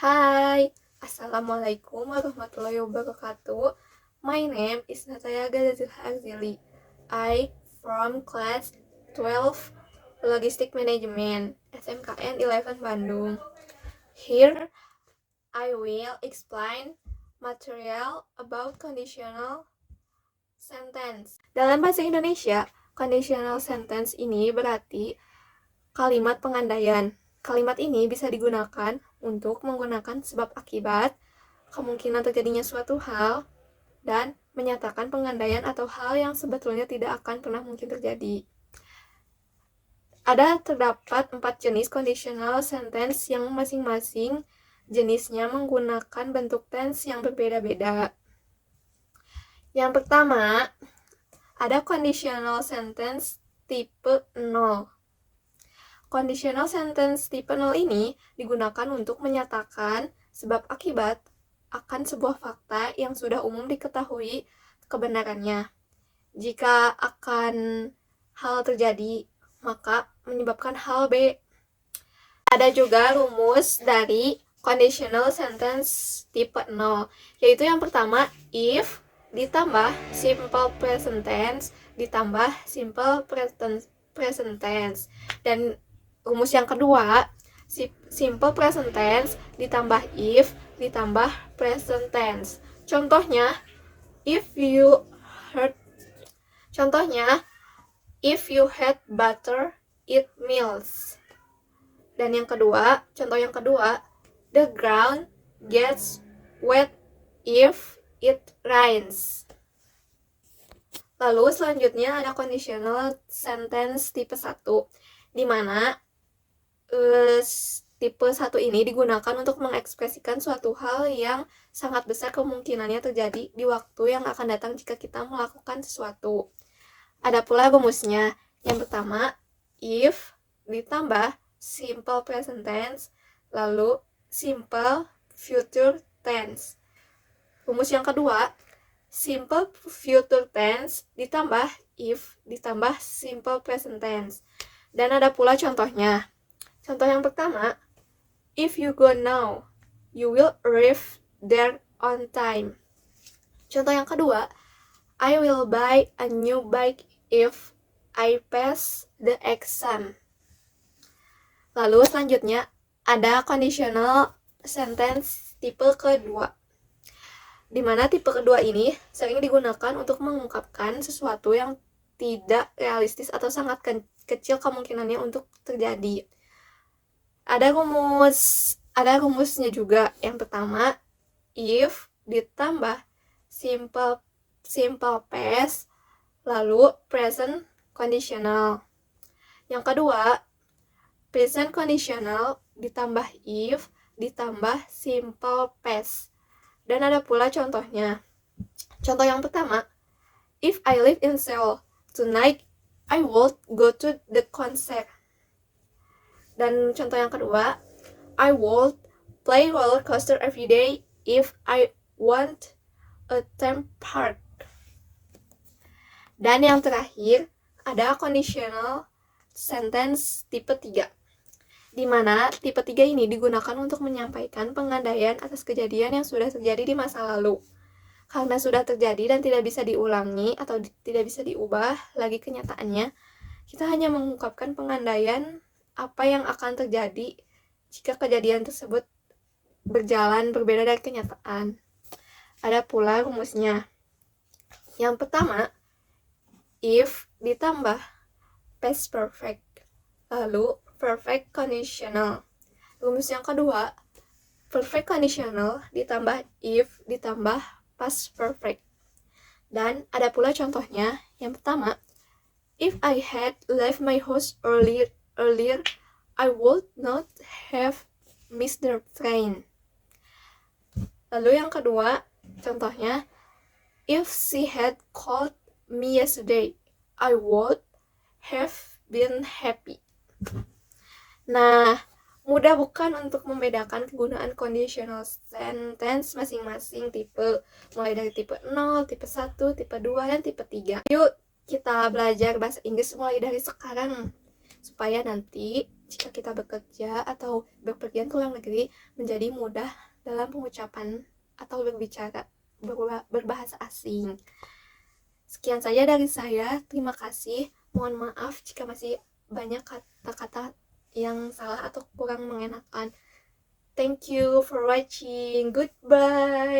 Hai, Assalamualaikum warahmatullahi wabarakatuh. My name is Nataya Gadazil Arzili. I from class 12 Logistic Management, SMKN 11 Bandung. Here, I will explain material about conditional sentence. Dalam bahasa Indonesia, conditional sentence ini berarti kalimat pengandaian. Kalimat ini bisa digunakan untuk menggunakan sebab akibat, kemungkinan terjadinya suatu hal, dan menyatakan pengandaian atau hal yang sebetulnya tidak akan pernah mungkin terjadi. Terdapat 4 jenis conditional sentence yang masing-masing jenisnya menggunakan bentuk tense yang berbeda-beda. Yang pertama, ada conditional sentence tipe 0. Conditional sentence tipe 0 ini digunakan untuk menyatakan sebab akibat akan sebuah fakta yang sudah umum diketahui kebenarannya. Jika akan hal terjadi, maka menyebabkan hal B. Ada juga rumus dari conditional sentence tipe 0, yaitu yang pertama, if ditambah simple present tense ditambah simple present tense. Dan rumus yang kedua, simple present tense ditambah if ditambah present tense. Contohnya, if you had butter, it melts. Dan contoh yang kedua, the ground gets wet if it rains. Lalu selanjutnya ada conditional sentence tipe 1, di mana tipe 1 ini digunakan untuk mengekspresikan suatu hal yang sangat besar kemungkinannya terjadi di waktu yang akan datang jika kita melakukan sesuatu. Ada pula rumusnya. Yang pertama, if ditambah simple present tense, lalu simple future tense. Rumus yang kedua, simple future tense ditambah if ditambah simple present tense. Dan ada pula contohnya. Contoh yang pertama, if you go now, you will arrive there on time. Contoh yang kedua, I will buy a new bike if I pass the exam. Lalu selanjutnya ada conditional sentence tipe kedua, di mana tipe kedua ini sering digunakan untuk mengungkapkan sesuatu yang tidak realistis atau sangat kecil kemungkinannya untuk terjadi. Ada rumusnya juga. Yang pertama, if ditambah simple past lalu present conditional. Yang kedua, present conditional ditambah if ditambah simple past. Dan ada pula contohnya. Contoh yang pertama, if I live in Seoul tonight, I would go to the concert. Dan contoh yang kedua, I would play roller coaster every day if I want a theme park. Dan yang terakhir, ada conditional sentence tipe 3, di mana tipe 3 ini digunakan untuk menyampaikan pengandaian atas kejadian yang sudah terjadi di masa lalu. Karena sudah terjadi dan tidak bisa diulangi atau tidak bisa diubah lagi kenyataannya, kita hanya mengungkapkan pengandaian apa yang akan terjadi jika kejadian tersebut berjalan berbeda dari kenyataan. Ada pula rumusnya. Yang pertama, if ditambah past perfect, lalu perfect conditional. Rumus yang kedua, perfect conditional ditambah if ditambah past perfect. Dan ada pula contohnya. Yang pertama, if I had left my house earlier, I would not have missed the train. Lalu yang kedua, contohnya, if she had called me yesterday, I would have been happy. Nah, mudah bukan untuk membedakan kegunaan conditional sentence masing-masing tipe, mulai dari tipe 0, tipe 1, tipe 2, dan tipe 3. Yuk kita belajar bahasa Inggris mulai dari sekarang, supaya nanti jika kita bekerja atau berpergian ke luar negeri menjadi mudah dalam pengucapan atau berbicara berbahasa asing. Sekian saja dari saya. Terima kasih. Mohon maaf jika masih banyak kata-kata yang salah atau kurang mengenakan. Thank you for watching. Goodbye.